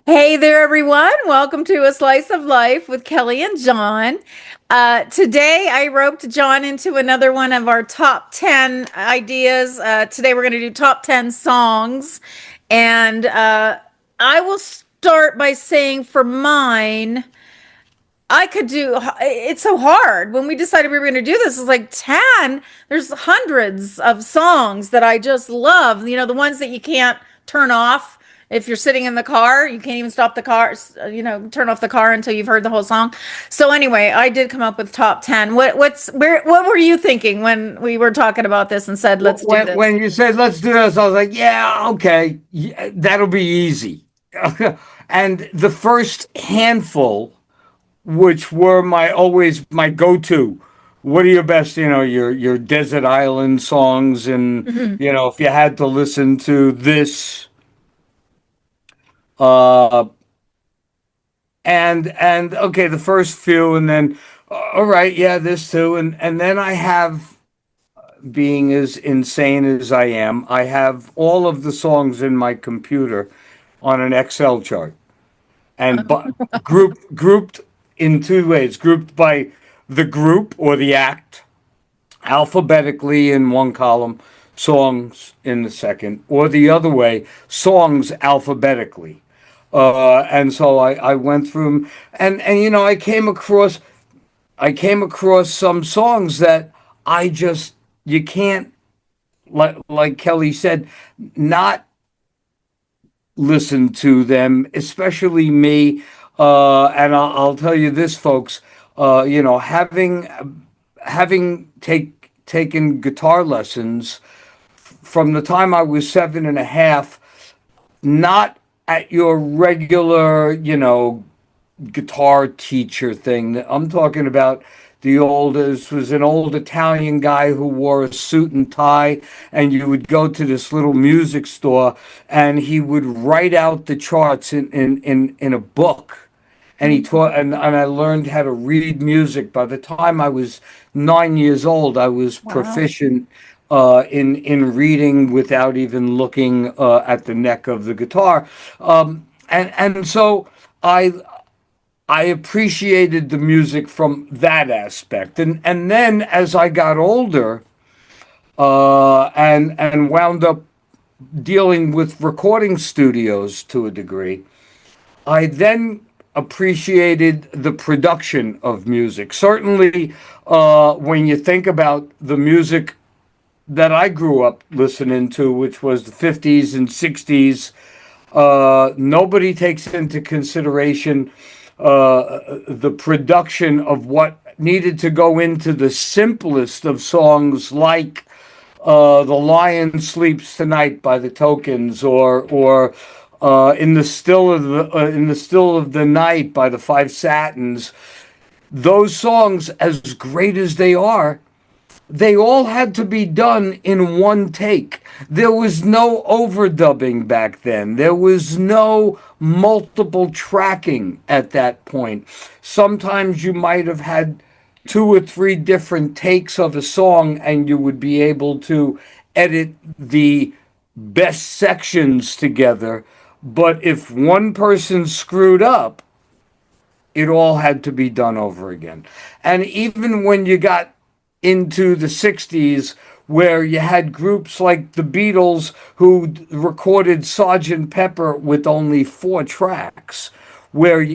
Hey there, everyone. Welcome to A Slice of Life with Kelly and Jon. Today, I roped Jon into another one of our top 10 ideas. Today, we're going to do top 10 songs. And I will start by saying for mine, it's so hard. When we decided we were going to do this, it's like 10. There's hundreds of songs that I just love. The ones that you can't turn off. If you're sitting in the car, you can't even stop the car, turn off the car until you've heard the whole song. So anyway, I did come up with top 10. What were you thinking when we were talking about this and said, let's do this? When you said let's do this, I was like, yeah, okay, yeah, that'll be easy. And the first handful, which were my always my go-to, what are your best, your desert island songs, and Mhm. if you had to listen to this, uh, and okay, the first few, and then all right, yeah, this too, and then I have, being as insane as I am, I have all of the songs in my computer on an Excel chart and grouped in two ways, grouped by the group or the act alphabetically in one column, songs in the second, or the other way, songs alphabetically. And so I went through 'em, and I came across some songs that I just, you can't, like Kelly said, not listen to them, especially me. And I'll tell you this, folks. Having taken guitar lessons from the time I was 7.5, not at your regular, guitar teacher thing. I'm talking about this was an old Italian guy who wore a suit and tie, and you would go to this little music store, and he would write out the charts in a book. And he taught, and I learned how to read music. By the time I was 9 years old, I was Wow. proficient in reading without even looking at the neck of the guitar. And so I I appreciated the music from that aspect. And then as I got older, and wound up dealing with recording studios to a degree, I then appreciated the production of music. Certainly, when you think about the music that I grew up listening to, which was the 50s and 60s, nobody takes into consideration the production of what needed to go into the simplest of songs, like "The Lion Sleeps Tonight" by the Tokens, or "In the Still of the Night" by the Five Satins. Those songs, as great as they all had to be done in one take. There was no overdubbing back then. There was no multiple tracking at that point. Sometimes you might have had two or three different takes of a song, and you would be able to edit the best sections together. But if one person screwed up, it all had to be done over again. And even when you got into the 60s, where you had groups like the Beatles who recorded Sergeant Pepper with only 4 tracks, where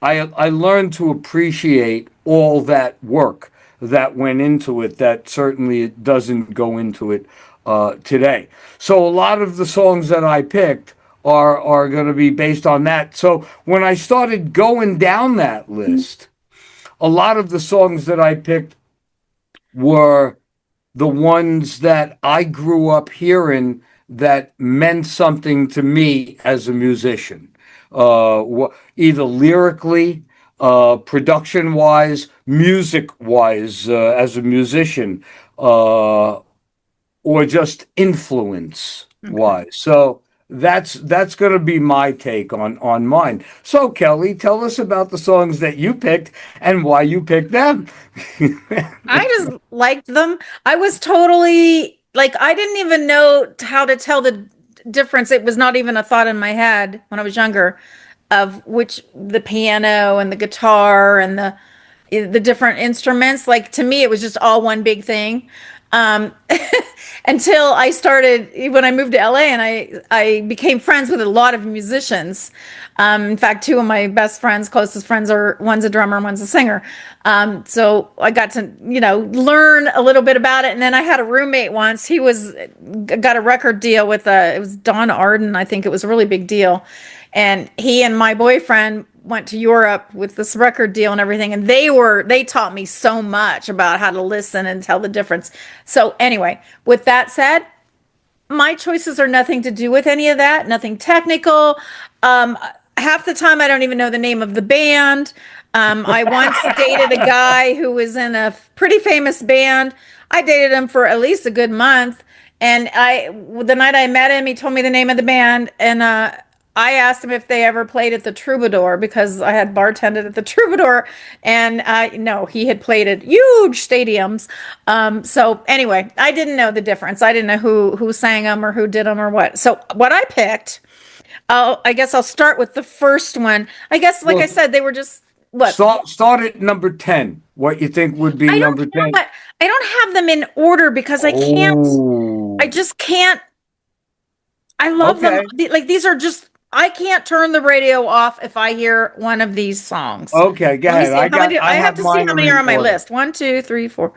I learned to appreciate all that work that went into it, that certainly doesn't go into it today. So a lot of the songs that I picked are going to be based on that. So when I started going down that list, a lot of the songs that I picked were the ones that I grew up hearing that meant something to me as a musician, either lyrically, production wise, music wise, as a musician, or just influence Okay. wise. So that's going to be my take on mine. So Kelly, tell us about the songs that you picked and why you picked them. I just liked them. I was totally like, I didn't even know how to tell the difference. It was not even a thought in my head when I was younger of which the piano and the guitar and the different instruments. Like to me, it was just all one big thing. Um, until I started when I moved to LA and I became friends with a lot of musicians. In fact, two of my best friends, closest friends, are one's a drummer and one's a singer. So I got to learn a little bit about it. And then I had a roommate once. He was got a record deal with it was Don Arden. I think it was a really big deal. And he and my boyfriend went to Europe with this record deal and everything, and they taught me so much about how to listen and tell the difference. So anyway, with that said, my choices are nothing to do with any of that, nothing technical. Half the time I don't even know the name of the band. I once dated a guy who was in a pretty famous band. I dated him for at least a good month, and the night I met him, he told me the name of the band, and I asked him if they ever played at the Troubadour because I had bartended at the Troubadour, and no, he had played at huge stadiums. So anyway, I didn't know the difference. I didn't know who sang them or who did them or what. So what I picked, I guess I'll start with the first one. I guess, like I Well, said, they were just what start at number 10. What you think would be I don't number 10? I don't have them in order because I can't. I Oh, just can't. I love them. okay. Like these are just. I can't turn the radio off if I hear one of these songs. Okay, go Let me ahead. see how many. I I have have to see mine how are many are in on my order. list. One, two, three, four.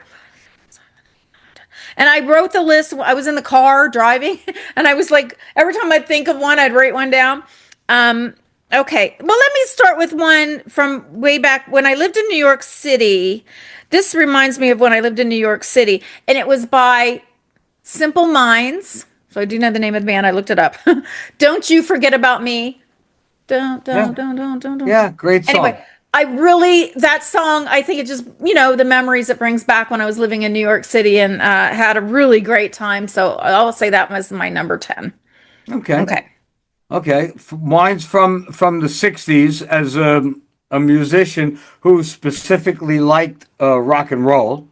And I wrote the list. I was in the car driving, and I was like, every time I'd think of one, I'd write one down. Um, okay. Well, let me start with one from way back when I lived in New York City. This reminds me of when I lived in New York City, and it was by Simple Minds. So I do know the name of the band. I looked it up. Don't You Forget About Me. Yeah, Don't. yeah, great Anyway, song. that song, I think it just, the memories it brings back when I was living in New York City and had a really great time. So I'll say that was my number 10. Okay, Okay. okay. Mine's from the '60s as a musician who specifically liked rock and roll.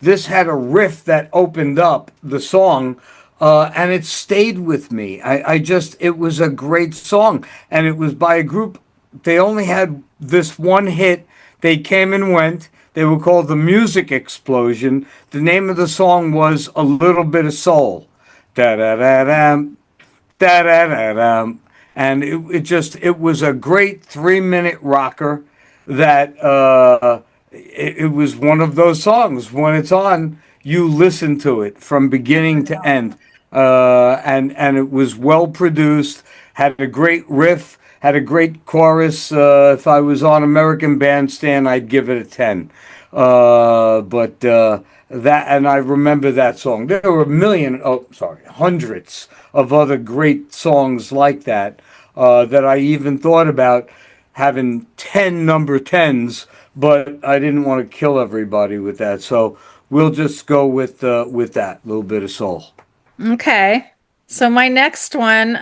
This had a riff that opened up the song, and it stayed with me. It was a great song, and it was by a group. They only had this one hit. They came and went. They were called the Music Explosion. The name of the song was "A Little Bit of Soul." Da da da da da da da da. And it was a great 3 minute rocker that it was one of those songs. When it's on, you listen to it from beginning to end. And it was well produced, had a great riff, had a great chorus. If I was on American Bandstand, I'd give it a 10. But that, and I remember that song. There were hundreds of other great songs like that that I even thought about having 10 number 10s, but I didn't want to kill everybody with that. So we'll just go with that little bit of soul. Okay. So my next one,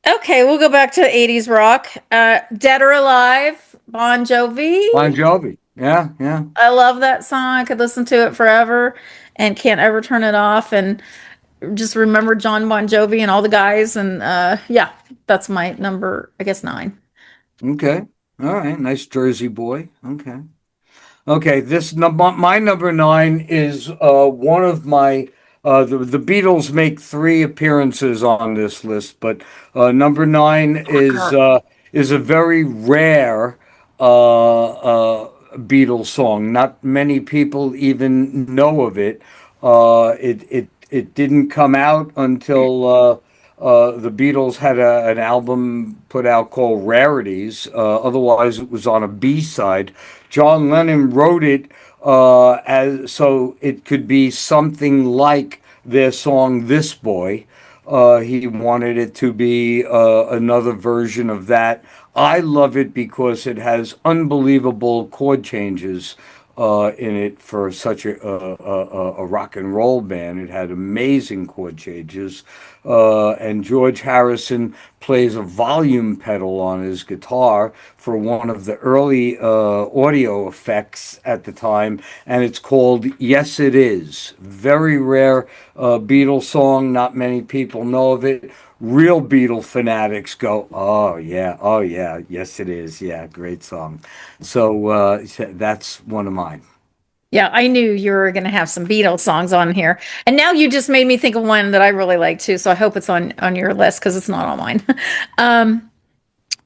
okay, we'll go back to 80s rock. Dead or Alive, Bon Bon Jovi. Jovi. Yeah, yeah. I love that song. I could listen to it forever and can't ever turn it off. And just remember John Bon Jovi and all the guys. And yeah, that's my number, I guess, 9. Okay. All right. Nice Jersey boy. Okay. Okay, this number, my number 9 is one of my. The Beatles make 3 appearances on this list, but number 9 Rocker. is a very rare Beatles song. Not many people even know of it. It didn't come out until the Beatles had an album put out called Rarities. Otherwise, it was on a B side. John Lennon wrote it as so it could be something like their song "This Boy." He wanted it to be another version of that. I love it because it has unbelievable chord changes in it for such a rock and roll band. It had amazing chord changes. and George Harrison plays a volume pedal on his guitar for one of the early audio effects at the time, and it's called Yes It Is. Very rare Beatles song, not many people know of it. Real Beatle fanatics go, oh yeah, yes it is, yeah, great song. So that's one of mine. Yeah, I knew you were going to have some Beatles songs on here. And now you just made me think of one that I really like too. So I hope it's on your list because it's not on mine. Um,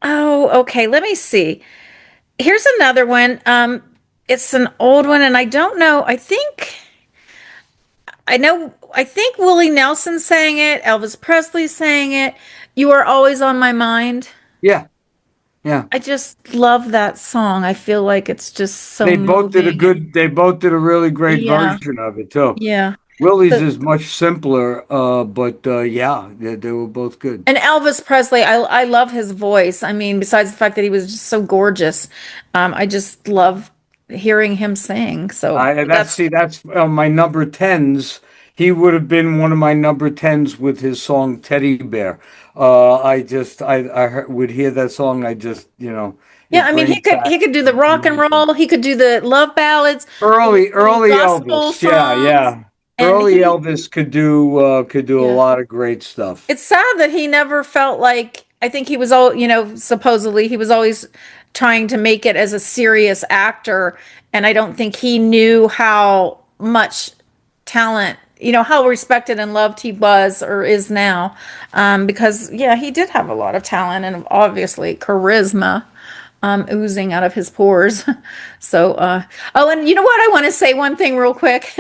oh, okay. Let me see. Here's another one. It's an old one, and I don't know. I think Willie Nelson sang it. Elvis Presley sang it. You are always on my mind. Yeah, yeah. I just love that song. I feel like it's just so moving. They both did a really great Yeah, version of it too. yeah. Willie's So is much simpler, but yeah, they were both good. And Elvis Presley, I love his voice. I mean, besides the fact that he was just so gorgeous, I just love hearing him sing. So that's That's my number tens. He would have been one of my number tens with his song Teddy Bear. Would hear that song. yeah. It I mean, brings he back could do the rock and memories. roll. He could do the love ballads, the Early gospel Elvis. Yeah, songs, yeah. and Early Elvis could do a yeah. lot of great stuff. It's sad that he never felt like I think he was all, supposedly he was always trying to make it as a serious actor, and I don't think he knew how much talent, how respected and loved he was or is now. Because yeah, he did have a lot of talent and obviously charisma oozing out of his pores. So, oh, and you know what? I want to say one thing real quick.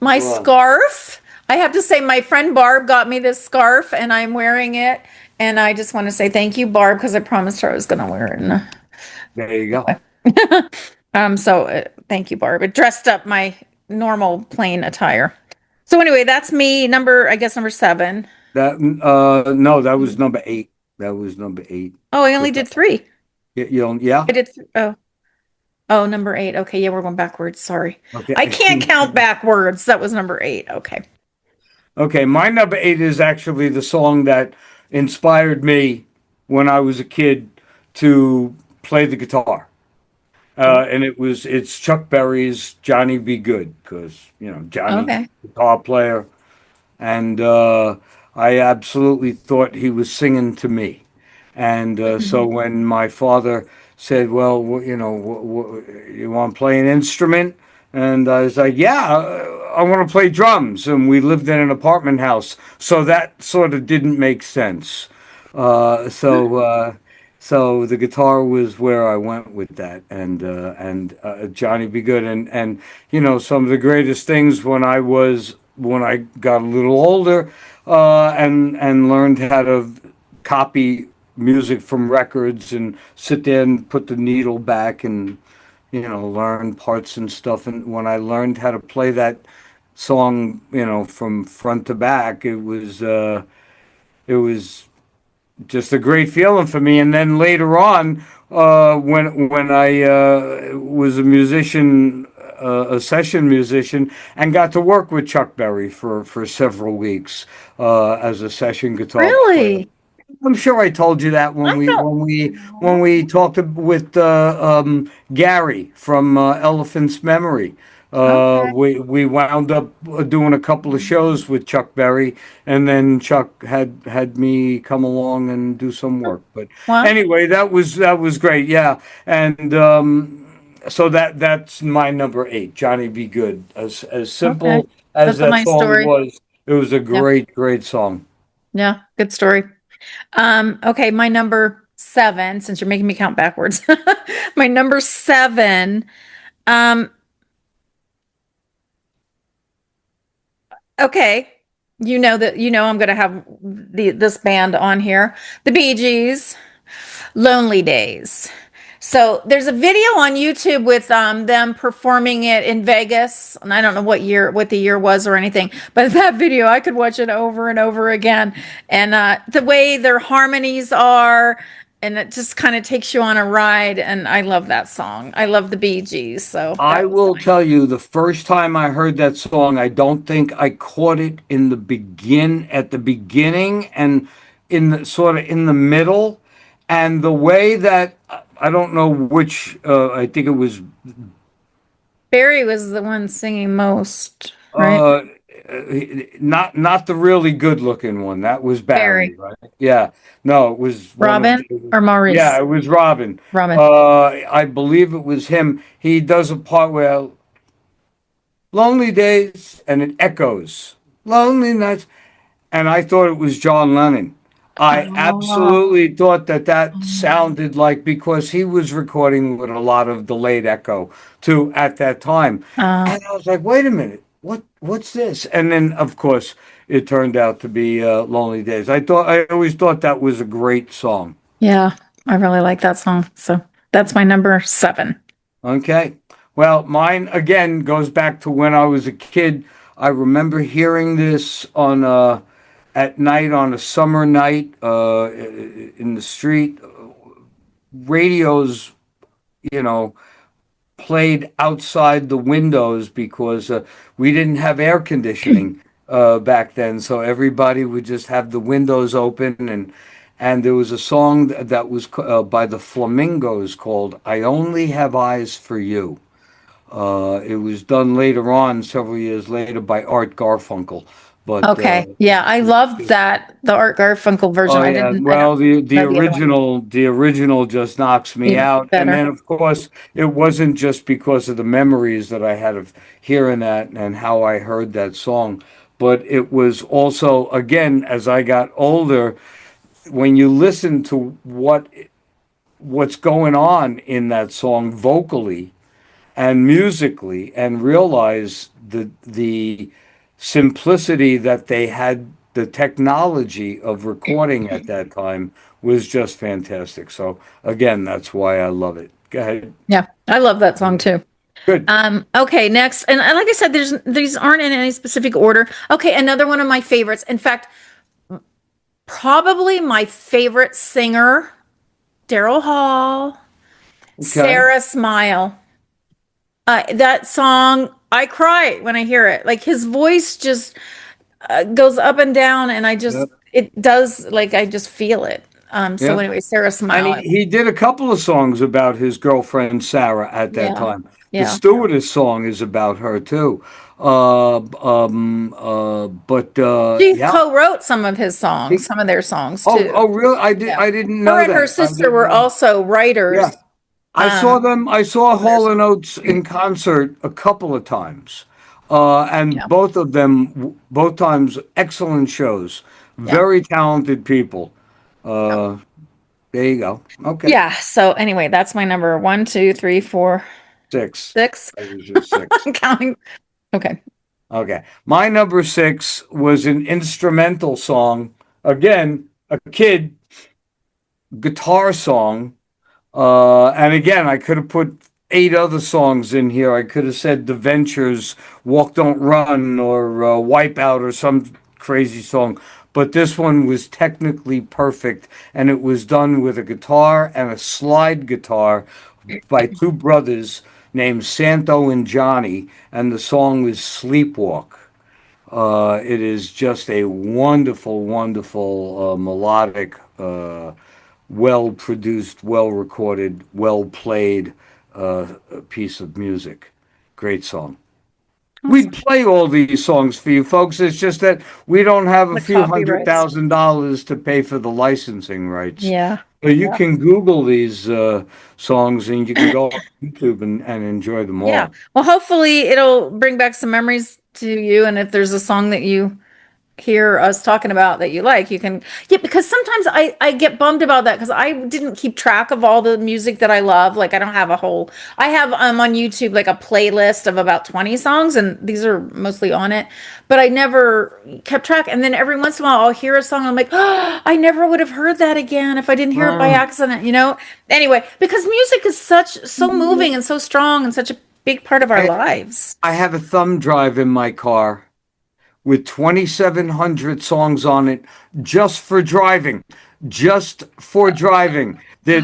My Go on. scarf. I have to say, my friend Barb got me this scarf, and I'm wearing it. And I just want to say thank you, Barb, because I promised her I was going to wear it. There you go. Thank you, Barb. It dressed up my normal plain attire. So anyway, that's me. I guess number seven. No, that was number eight. That was number eight. Oh, I only 'Cause did three. yeah. I did. Oh, number eight. Okay, yeah, we're going backwards. Sorry. I Okay. can't count backwards. That was number eight. Okay. Okay, my number eight is actually the song that inspired me when I was a kid to play the guitar. And it's Chuck Berry's Johnny Be Good, because, Johnny, Okay. guitar player, and I absolutely thought he was singing to me. And so when my father said, "Well, you want to play an instrument?" And I was like, "Yeah, I want to play drums." And we lived in an apartment house, so that sort of didn't make sense. Uh, so uh, so the guitar was where I went with that, and Johnny Be Good, and some of the greatest things when I got a little older, and learned how to copy music from records and sit there and put the needle back and learn parts and stuff. And when I learned how to play that song, from front to back, it was just a great feeling for me. And then later on, when I was a musician, a session musician, and got to work with Chuck Berry for several weeks as a session guitar player. Really? I'm sure I told you that I don't when know. we talked with Gary from Elephant's Memory. Okay. We wound up doing a couple of shows with Chuck Berry, and then Chuck had me come along and do some work. But Well, anyway, that was great. Yeah, and so that's my number eight, Johnny Be Good. As okay. simple as That's a that nice song story. was, it was a Yeah. great song. Yeah. Good story. Okay, my number seven, since you're making me count backwards. My number seven. Um, okay. I'm gonna have this band on here. The Bee Gees, Lonely Days. So there's a video on YouTube with them performing it in Vegas, and I don't know what the year was or anything, but that video I could watch it over and over again. And the way their harmonies are, and it just kind of takes you on a ride. And I love that song. I love the Bee Gees, so I that was will mine. tell you, the first time I heard that song, I don't think I caught it at the beginning and in the sort of in the middle. And the way that I don't know which, I think it was Barry was the one singing most, right? uh, not the really good looking one. That was Barry, Barry, right? Yeah. No, it was one of Robin, the, or yeah, Maurice. it was Robin. Robin. I believe it was him. He does a part where lonely days and it echoes lonely nights, and I thought it was John Lennon. I Oh, absolutely thought that that sounded like, because he was recording with a lot of delayed echo too at that time, uh, and I was like, wait a minute, what's this? And then of course it turned out to be lonely days. I always thought that was a great song. yeah, I really like that song. So that's my number 7. Okay. Well, mine again goes back to when I was a kid. I remember hearing this on at night on a summer night in the street. Radios, you know, played outside the windows because we didn't have air conditioning back then, so everybody would just have the windows open, and there was a song that was by the Flamingos called "I Only Have Eyes for You." It was done later on, several years later, by Art Garfunkel. But Okay. Yeah, I loved that, the Art Garfunkel version. oh yeah, I don't well know the other one. the original just knocks me Even out. And better. then of course it wasn't just because of the memories that I had of hearing that and how I heard that song, but it was also again as I got older, when you listen to what's going on in that song vocally and musically, and realize the simplicity that they had, the technology of recording at that time was just fantastic. So again, that's why I love it. Go ahead. Yeah, I love that song too. Good. Okay, next, and like I said, these aren't in any specific order. Okay, another one of my favorites. In fact, probably my favorite singer, Daryl Hall, Okay. Sarah Smile. That song, I cry when I hear it. Like his voice just goes up and down, and Yep. it does, like I just feel it. So Yeah. anyway, Sarah And Smile. he did a couple of songs about his girlfriend Sarah at that Yeah, time. The yeah. Stewardess song is about her too. But She yeah. co-wrote some of his songs, He, some of their songs oh, too. oh, really? Yeah, I didn't her know and her that. I sister didn't were know. also Yeah. writers. I saw them. I saw Of their Hall and songs. Oates in concert a couple of times, and Yeah, both of them, both times, excellent shows. yeah. Very talented people. Uh, there you go. Okay, Yeah. So anyway, that's my number one, two, three, four, six. six. That was your six. I'm counting. Okay. Okay, my number six was an instrumental song. Again, a kid guitar song. And again, I could have put eight other songs in here. I could have said The Ventures, Walk Don't Run, or Wipeout, or some crazy song. But this one was technically perfect, and it was done with a guitar and a slide guitar by two brothers named Santo and Johnny, and the song was Sleepwalk. It is just a wonderful, wonderful melodic, well produced, well recorded, well played piece of music. Great song. We'd Awesome. play all these songs for you folks. It's just that we don't have a The few hundred copyrights. thousand dollars to pay for the licensing rights. Yeah. But you Yeah. can Google these songs and you can go on YouTube and enjoy them Yeah. all. Well, hopefully it'll bring back some memories to you. And if there's a song that you hear us talking about that you like, you can, yeah, because sometimes I get bummed about that because I didn't keep track of all the music that I love. Like I don't have a whole, I have on YouTube like a playlist of about 20 songs, and these are mostly on it, but I never kept track. And then every once in a while I'll hear a song, I'm like, oh, I never would have heard that again if I didn't hear it by Uh, accident. Anyway, because music is so moving and so strong and such a big part of our I, lives. I have a thumb drive in my car with 2,700 songs on it just for driving. just for driving. There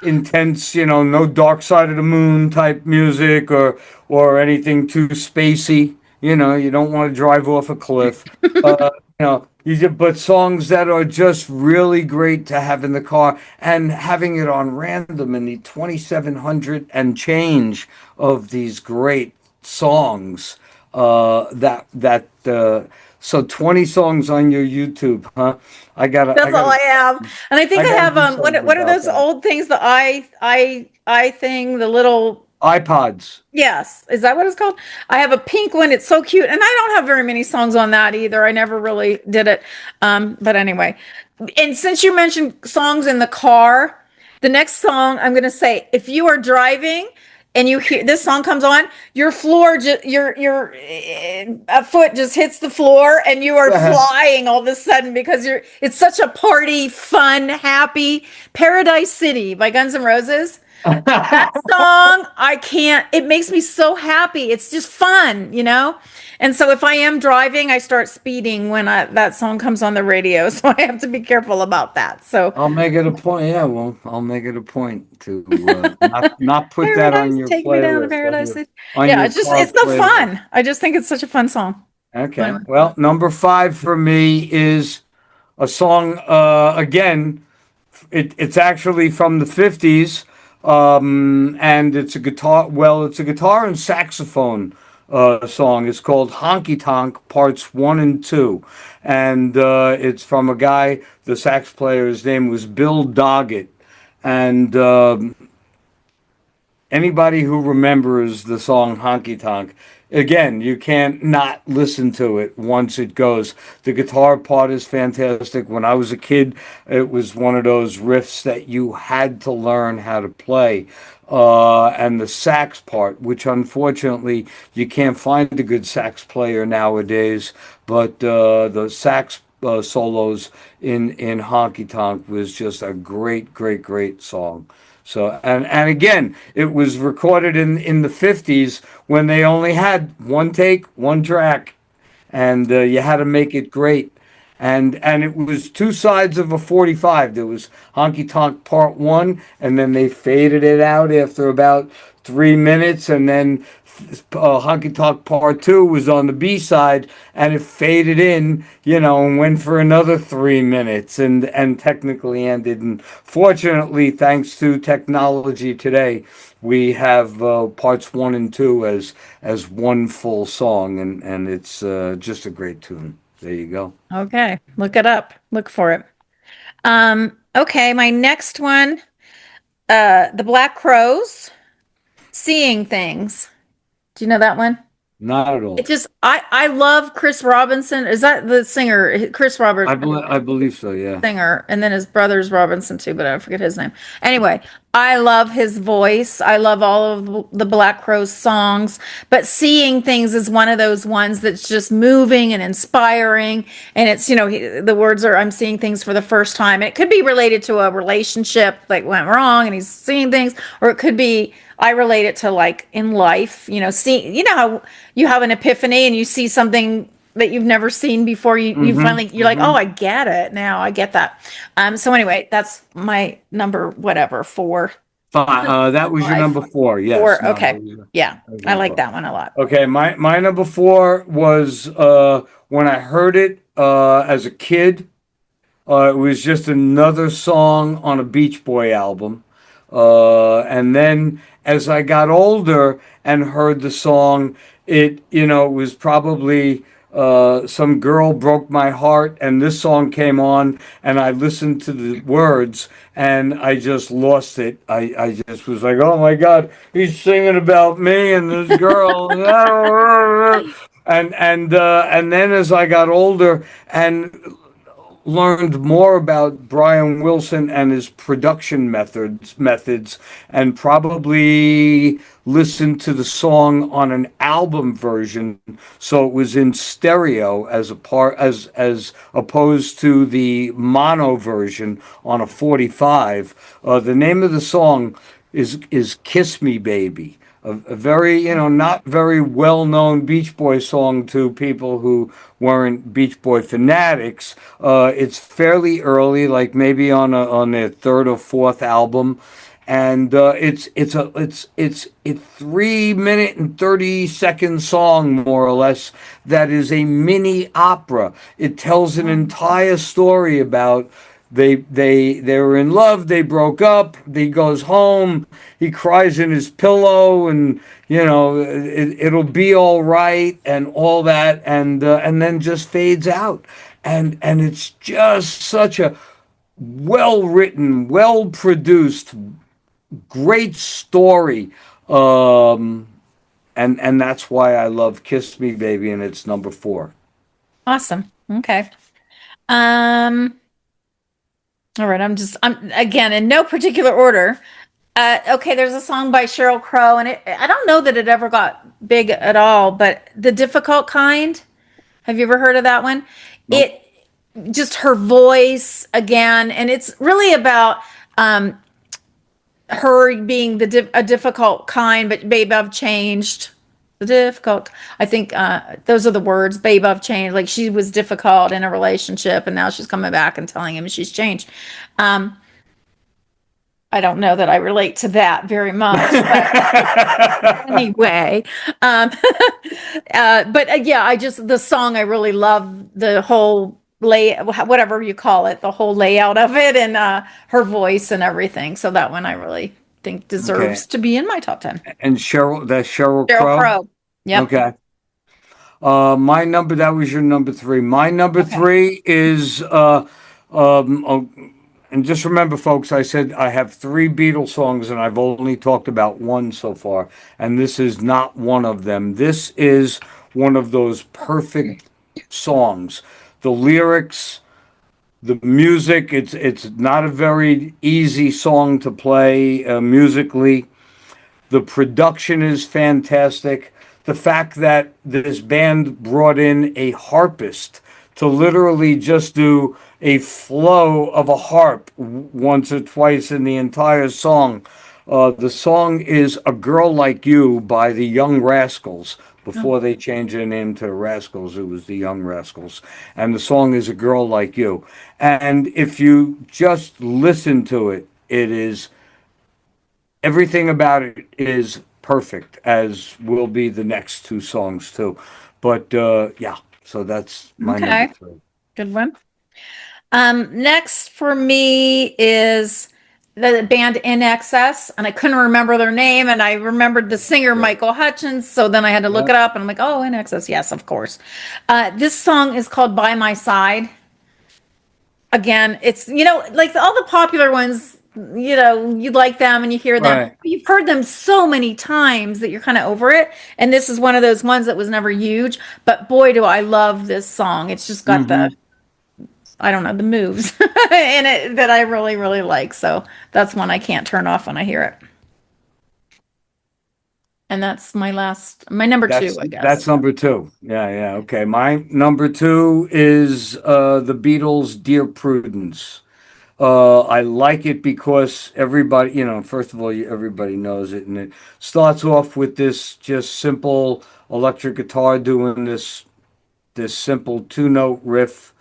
intense, no Dark Side of the Moon type music or anything too spacey. You don't want to drive off a cliff. But songs that are just really great to have in the car, and having it on random in the 2,700 and change of these great songs. So 20 songs on your YouTube, huh? I gotta, I That's all gotta, I have. And I think I I gotta have do something what are about those that. old things, the I thing, the little. iPods. Yes, is that what it's called? I have a pink one. It's so cute, and I don't have very many songs on that either. I never really did it. But anyway, and since you mentioned songs in the car, the next song I'm going to say, if you are driving and you hear this song comes on, your floor, your a foot just hits the floor, and you are flying all of a sudden because you're. It's such a party, fun, happy Paradise City by Guns N' Roses. That song, I can't, it makes me so happy. It's just fun, you know? And so if I am driving, I start speeding when that song comes on the radio. So I have to be careful about that. So I'll make it a point. Yeah, well, I'll make it a point to not put that on Paradise, your take me down to playlist, Paradise City. on Yeah, your car it's no playlist. fun. I just think it's such a fun song. Okay. Anyway. Well, number five for me is a song. Again, it's actually from the 50s, and it's a guitar. Well, it's a guitar and saxophone song. It's called "Honky Tonk" Parts One and Two, and it's from a guy. The sax player, his name was Bill Doggett, and anybody who remembers the song Honky Tonk, again, you can't not listen to it once it goes. The guitar part is fantastic. When I was a kid, it was one of those riffs that you had to learn how to play. And the sax part, which unfortunately you can't find a good sax player nowadays, but the sax solos in Honky Tonk was just a great, great, great song. So and again, it was recorded in the 50s when they only had one take, one track, and you had to make it great. And it was two sides of a 45. There was Honky Tonk Part One, and then they faded it out after about 3 minutes, and then Honky Tonk Part Two was on the B side, and it faded in, and went for another 3 minutes, and technically ended. And fortunately, thanks to technology today, we have parts one and two as one full song, and it's just a great tune. There you go. Okay, look it up. Look for it. Okay, my next one, The Black Crows, Seeing Things. Do you know that one? Not at It all. just I love Chris Robinson. Is that the singer? Chris Robert I believe so. Yeah. singer, and then his brother's Robinson too, but I forget his name. Anyway, I love his voice. I love all of the Black Crowes songs, but Seeing Things is one of those ones that's just moving and inspiring. And it's, the words are, I'm seeing things for the first time. And it could be related to a relationship that went wrong and he's seeing things, or it could be, I relate it to like in life, see, how you have an epiphany and you see something that you've never seen before. You Mm-hmm. finally, you're like, oh, Mm-hmm. I get it now. I get that. So anyway, that's my number, whatever, four, Fine. That was your five, number four. Yes. four. No, Okay. Yeah. that was I number like four. that one a lot. Okay, my number four was when I heard it as a kid. It was just another song on a Beach Boy album. And then as I got older and heard the song, it was probably some girl broke my heart, and this song came on, and I listened to the words, and I just lost it. I just was like, oh my God, he's singing about me and this girl. And then as I got older and learned more about Brian Wilson and his production methods, and probably listened to the song on an album version, so it was in stereo as opposed to the mono version on a 45. The name of the song is Kiss Me Baby. a very, not very well-known Beach Boy song to people who weren't Beach Boy fanatics. It's fairly early, like maybe on their third or fourth album, and it's a 3 minute and 30 second song, more or less, that is a mini opera. It tells an entire story about they were in love, they broke up, he goes home, he cries in his pillow, and it'll be all right and all that, and then just fades out. And it's just such a well written, well produced, great story. And that's why I love Kiss Me Baby, and it's number four. Awesome. Okay. Um, all right, I'm again in no particular order. Okay, there's a song by Sheryl Crow, and I don't know that it ever got big at all, but The Difficult Kind. Have you ever heard of that one? Nope. It just her voice again, and it's really about her being a difficult kind, but babe, I've changed. The difficult. I think those are the words. Babe, I've changed. Like she was difficult in a relationship, and now she's coming back and telling him she's changed. Um, I don't know that I relate to that very much, but anyway, um, yeah, I just the song I really love the whole whatever you call it, the whole layout of it, and her voice and everything. So that one I really think Okay. deserves to be in my top 10. And that's Sheryl Sheryl Crow. Crow. Yep. Okay. My number, that was your number three. My number Okay. three is, and just remember, folks, I said I have three Beatles songs and I've only talked about one so far, and this is not one of them. This is one of those perfect songs. The lyrics, the music, it's not a very easy song to play musically. The production is fantastic. The fact that this band brought in a harpist to literally just do a flow of a harp once or twice in the entire song. The song is A Girl Like You by the Young Rascals. Oh, Before they changed their name to Rascals, it was the Young Rascals. And the song is A Girl Like You. And if you just listen to it, it is everything about it is perfect, as will be the next two songs too. But yeah, so that's my number okay. three. Good one. Next for me is the band In Excess, and I couldn't remember their name, and I remembered the singer Yeah. Michael Hutchins, so then I had to look Yeah. it up, and I'm like, oh, In Excess, yes, of course. This song is called By My Side. Again, it's like all the popular ones, you like them and you hear them. Right. You've heard them so many times that you're kind of over it. And this is one of those ones that was never huge, but boy, do I love this song. It's just got Hmm. I don't know, the moves in it that I really, really like. So that's one I can't turn off when I hear it. And that's my number two, I That's guess. number two. Yeah, yeah. Okay. My number two is the Beatles' Dear Prudence. I like it because everybody, first of all, everybody knows it, and it starts off with this just simple electric guitar doing this simple two-note riff,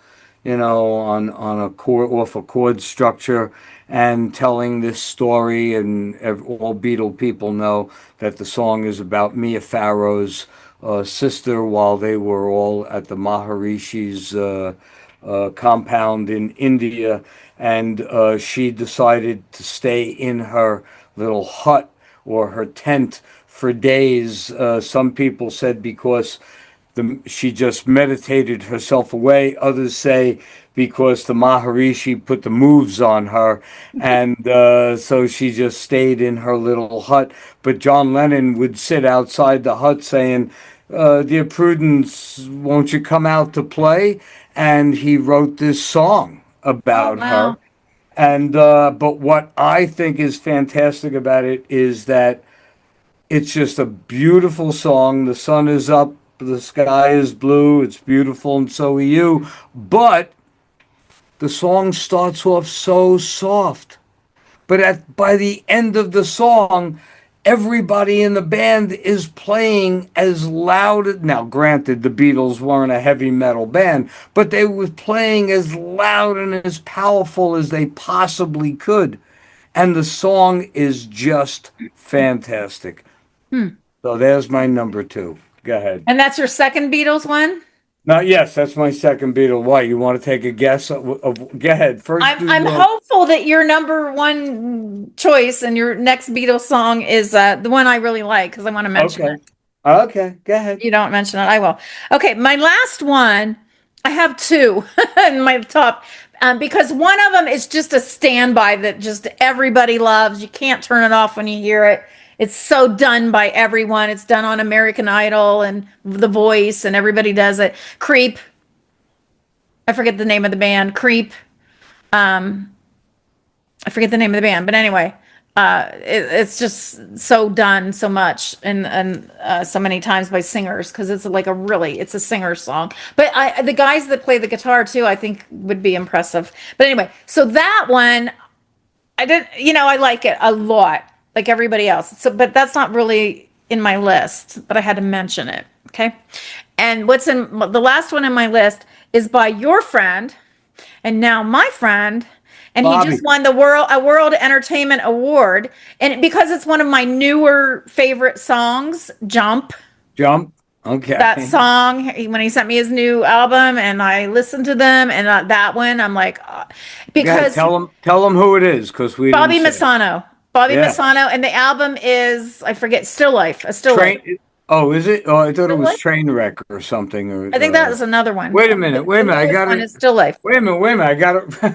on a chord, off a chord structure, and telling this story. And all Beatle people know that the song is about Mia Farrow's sister while they were all at the Maharishi's compound in India, and she decided to stay in her little hut or her tent for days. Some people said because she just meditated herself away. Others say because the Maharishi put the moves on her, and so she just stayed in her little hut. But John Lennon would sit outside the hut saying, "Dear Prudence, won't you come out to play?" And he wrote this song Oh, about her. wow. And but what I think is fantastic about it is that it's just a beautiful song. The sun is up, the sky is blue, it's beautiful, and so are you. But the song starts off so soft. But by the end of the song, everybody in the band is playing as loud. Now, granted, the Beatles weren't a heavy metal band, but they were playing as loud and as powerful as they possibly could. And the song is just fantastic. Hmm. So there's my number two. Go ahead. And that's your second Beatles one? Now, yes, that's my second Beatle. Why? You want to take a guess go ahead. First, do I'm hopeful that your number one choice and your next Beatles song is the one I really like because I want to mention okay. it. Okay, go ahead. You don't mention it, I will. Okay, my last one, I have two in my top because one of them is just a standby that just everybody loves. You can't turn it off when you hear it. It's so done by everyone. It's done on American Idol and The Voice, and everybody does it. Creep. I forget the name of the band. Creep. Um, I forget the name of the band, but anyway, it's just so done so much and so many times by singers because it's like it's a singer song. But the guys that play the guitar too, I think would be impressive. But anyway, so that one I did, I like it a lot, like everybody else. So, but that's not really in my list, but I had to mention it. Okay, and what's in the last one in my list is by your friend and now my friend, and he Bobby. just won the world entertainment award, and because it's one of my newer favorite songs, Jump. Jump. That Okay. song, when he sent me his new album and I listened to them, and that one I'm like Go ahead. because Tell them who it is because we didn't Bobby say. Massano. Bobby Yeah. Massano, and the album is, I forget, Still Life, a Still Life. Train. Oh, is it? Oh, I thought it Still was Life? train wreck or something. I think that was another one. Wait a minute. Wait a The minute. I newest got one it. is Still Life. Wait a minute. Wait a minute. I got it.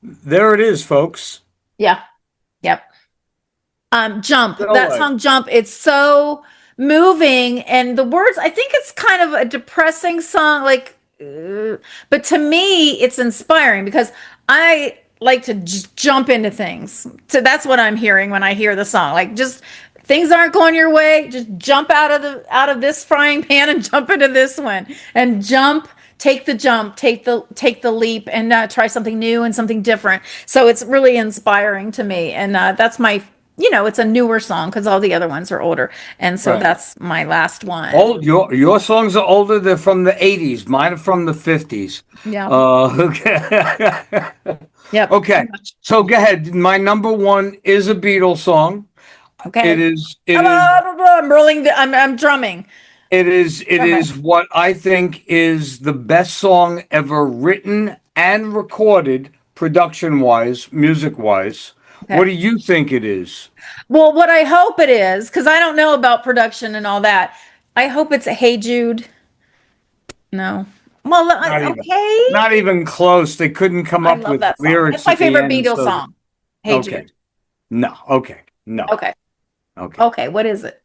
There it is, folks. Yeah. Yep. Jump. So That song Jump, it's so moving, and the words, I think it's kind of a depressing song, like but to me it's inspiring because I like to jump into things. So that's what I'm hearing when I hear the song. Like, just things aren't going your way, just jump out of this frying pan and jump into this one. And jump, take the leap, and try something new and something different. So it's really inspiring to me, and that's my, it's a newer song because all the other ones are older, and so Right. that's my last one. Old. Your songs are older. They're from the '80s. Mine are from the '50s. Yeah. Okay. Yep. Okay. So go ahead. My number one is a Beatles song. It Okay. is. It is. I'm rolling. I'm drumming. It is. It Okay. is what I think is the best song ever written and recorded, production wise, music wise. What Okay. do you think it is? Well, what I hope it is, because I don't know about production and all that. I hope it's a Hey Jude. No. Well, Not even. okay. Not even close. They couldn't come I up love with that song. It's lyrics my at the favorite end. Beatles So song. Hey okay. Jude. No. Okay. No. Okay. Okay. Okay. What is it?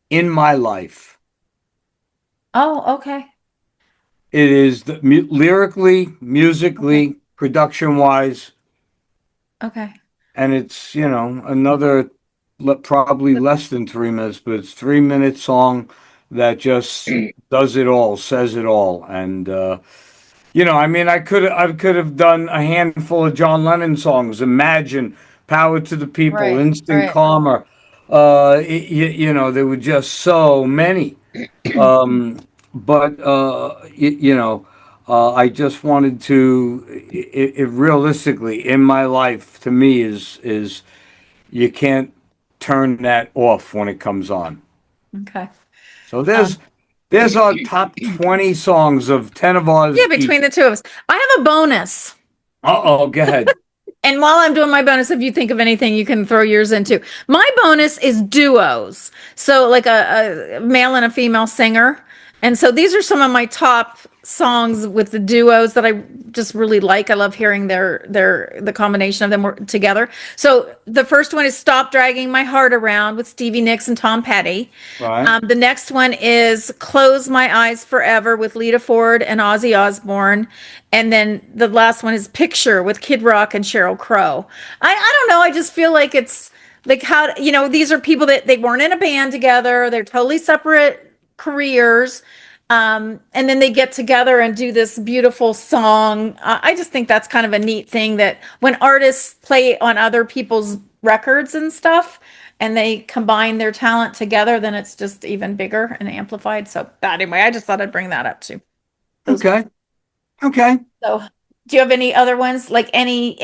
In my life. Oh, okay. It is lyrically, Okay. musically, production wise, Okay. and it's another probably less than 3 minutes, but it's 3 minute song that just does it all, says it all, and I mean, I could have done a handful of John Lennon songs. Imagine, Power to the People, Right. Instant Right. Karma. There were just so many. But I just wanted to. It realistically in my life to me is you can't turn that off when it comes on. Okay. So Um, there's our top 20 songs of 10 of ours yeah, each. between the two of us. I have a bonus. Uh-oh, go ahead. And while I'm doing my bonus, if you think of anything, you can throw yours in too. My bonus is duos. So, like a male and a female singer. And so these are some of my top songs with the duos that I just really like. I love hearing the combination of them together. So the first one is Stop Dragging My Heart Around with Stevie Nicks and Tom Petty. Right. The next one is Close My Eyes Forever with Lita Ford and Ozzy Osbourne. And then the last one is Picture with Kid Rock and Sheryl Crow. I don't know. I just feel like it's like how, these are people that they weren't in a band together. They're totally separate careers. And then they get together and do this beautiful song. I just think that's kind of a neat thing that when artists play on other people's records and stuff, and they combine their talent together, then it's just even bigger and amplified. So that anyway, I just thought I'd bring that up too. Those ones. Okay. Okay. So, do you have any other ones like any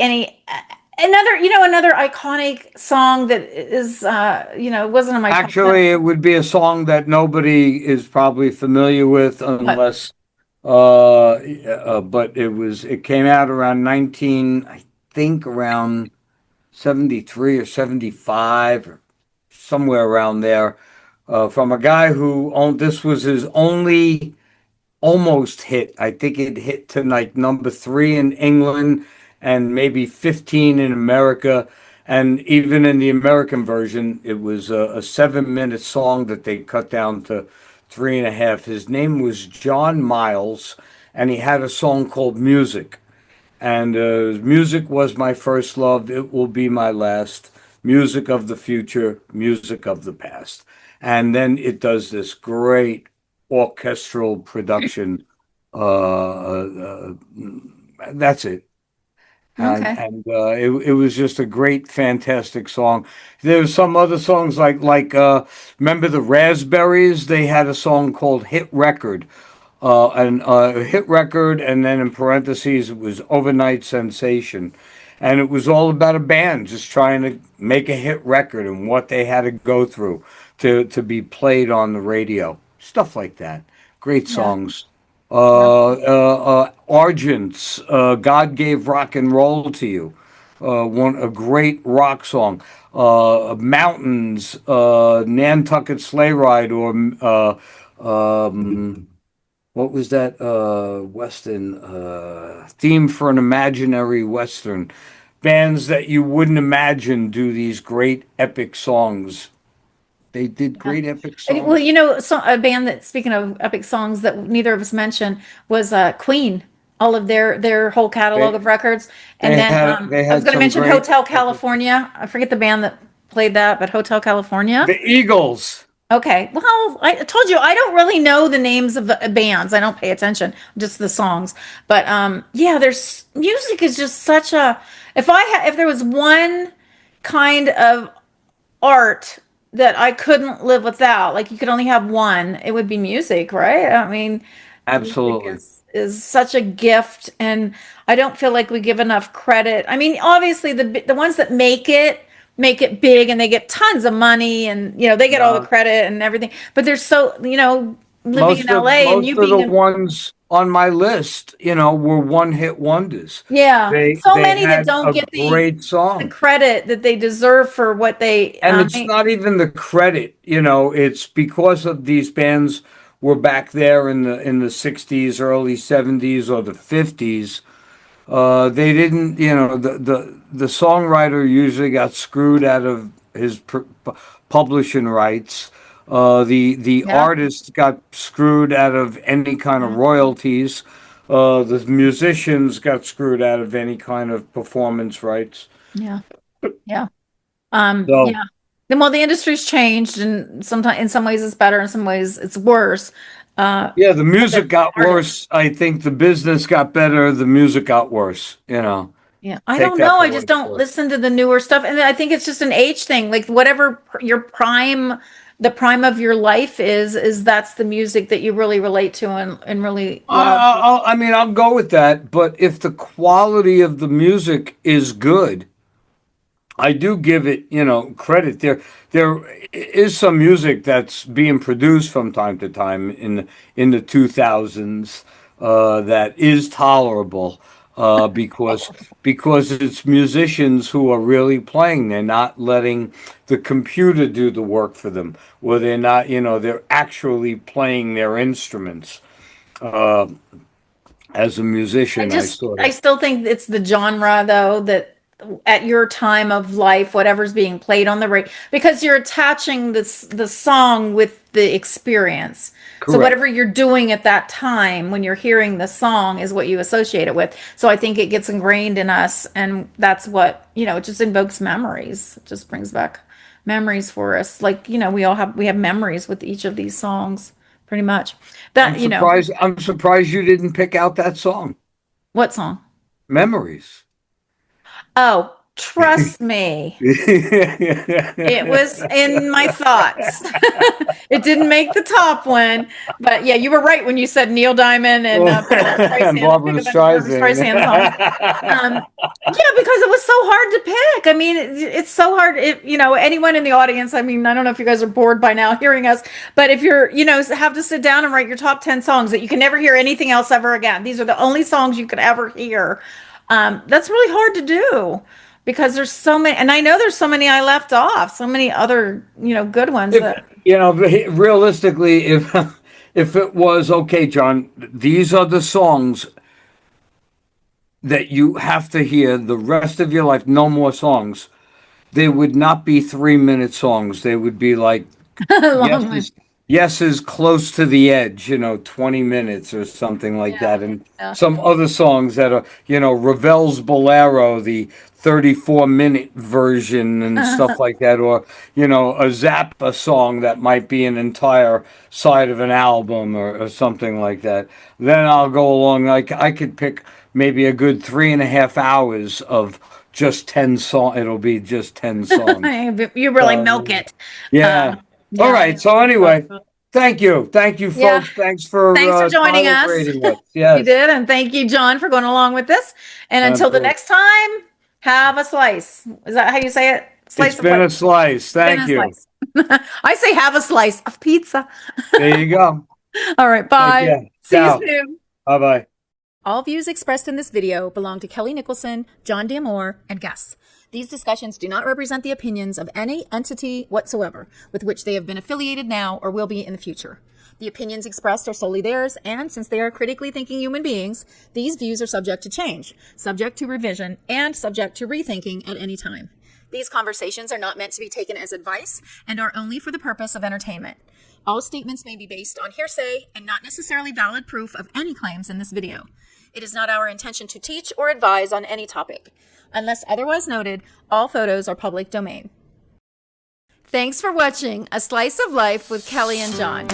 another another iconic song that is wasn't in my top 10. Actually, it would be a song that nobody is probably familiar with What? unless but it came out around 19, I think around 73 or 75 or somewhere around there, from a guy who owned, this was his only almost hit. I think it hit to like number three in England and maybe 15 in America. And even in the American version, it was a 7 minute song that they cut down to three and a half. His name was John Miles, and he had a song called Music. And music was my first love. It will be my last. Music of the future, music of the past. And then it does this great orchestral production. That's it. Okay. It was just a great, fantastic song. There's some other songs remember the Raspberries? They had a song called Hit Record, and hit record, and then in parentheses it was overnight sensation, and it was all about a band just trying to make a hit record and what they had to go through to be played on the radio, stuff like that. Great Yeah. songs. Yeah. Argent's "God Gave Rock and Roll to You," one a great rock song. Mountains, Nantucket Sleigh Ride, or what was that Western theme for an imaginary Western? Bands that you wouldn't imagine do these great epic songs. They did Yeah. great epic Well, songs. so a band that, speaking of epic songs that neither of us mentioned, was Queen. All of their whole catalog They of records, and they then had they I was had going to some mention great Hotel epic. California. I forget the band that played that, but Hotel California. The Eagles. Okay. Well, I told you I don't really know the names of the bands. I don't pay attention, just the songs. But yeah, there's music is just such a if there was one kind of art that I couldn't live without, like you could only have one, it would be music, right? I mean, music Absolutely. is such a gift, and I don't feel like we give enough credit. I mean, obviously the ones that make it big and they get tons of money, and they get all the No, credit and everything. But they're so, living in LA and you most of the being in, ones on my list, were one hit wonders. yeah, so They many that had don't a get great the song. credit that they deserve for what they And it's make. not even the credit, it's because of these bands were back there in the 60s, early 70s or the 50s. They didn't, the songwriter usually got screwed out of his publishing rights. The Yeah, artist got screwed out of any kind of yeah, royalties. The musicians got screwed out of any kind of performance rights. yeah, yeah. So Yeah. Then, well, the industry's changed, and sometimes in some ways it's better, in some ways it's worse. yeah, the But the music got artist, worse. I think the business got better. The music got worse. yeah, I Take don't that know. for I what just it's don't worth. listen to the newer stuff, and I think it's just an age thing. Like whatever your prime, the prime of your life is that's the music that you really relate to and really love. I mean, I'll go with that. But if the quality of the music is good, I do give it, credit. There is some music that's being produced from time to time in the 2000s that is tolerable because it's musicians who are really playing. They're not letting the computer do the work for them, or they're not, they're actually playing their instruments. Uh, as a musician, I sort I of still think it's the genre though that at your time of life, whatever's being played on the radio, because you're attaching the song with the experience. So whatever correct. you're doing at that time when you're hearing the song is what you associate it with. So I think it gets ingrained in us, and that's what, it just invokes memories. It just brings back memories for us. Like, we have memories with each of these songs, pretty much. I'm That, surprised. I'm surprised you didn't pick out that song, what song? "Memories." Oh. Trust me. It was in my thoughts. It didn't make the top one, but yeah, you were right when you said Neil Diamond and Barbra And Streisand. I Barbara picked a bunch of Barbra Streisand. Streisand songs. Yeah, because it was so hard to pick. I mean, it's so hard. Anyone in the audience, I mean, I don't know if you guys are bored by now hearing us, but if you're, have to sit down and write your top 10 songs that you can never hear anything else ever again. These are the only songs you could ever hear. That's really hard to do because there's so many, and I know there's so many I left off, so many other, good ones If that. realistically, if it was okay, John, these are the songs that you have to hear the rest of your life, no more songs. They would not be 3 minute songs. They would be like Long one. yeses, yeses close to the edge, 20 minutes or something like Yeah. that. And Yeah. some other songs that are, Ravel's Bolero, the 34-minute version and stuff like that, or, a Zappa song that might be an entire side of an album or something like that. Then I'll go along, like I could pick maybe a good 3.5 hours of just 10 songs. It'll be just 10 songs. You really So, milk it. yeah. All Yeah. right. So anyway, thank you. Thank you, Yeah. folks. Thanks for Thanks for joining us. tolerating us. You Yes. did. And thank you, John, for going along with this. And until the Absolutely. next time, have a slice. Is that how you say it? Slice It's of been a life. slice. Been Thank a you. slice. I say have a slice of pizza. There you go. All right. Take Bye. care. See you Ciao. soon. Bye-bye. All views expressed in this video belong to Kelly Nicholson, John D'Amore, and guests. These discussions do not represent the opinions of any entity whatsoever with which they have been affiliated now or will be in the future. The opinions expressed are solely theirs, and since they are critically thinking human beings, these views are subject to change, subject to revision, and subject to rethinking at any time. These conversations are not meant to be taken as advice and are only for the purpose of entertainment. All statements may be based on hearsay and not necessarily valid proof of any claims in this video. It is not our intention to teach or advise on any topic. Unless otherwise noted, all photos are public domain. Thanks for watching A Slice of Life with Kelly and John.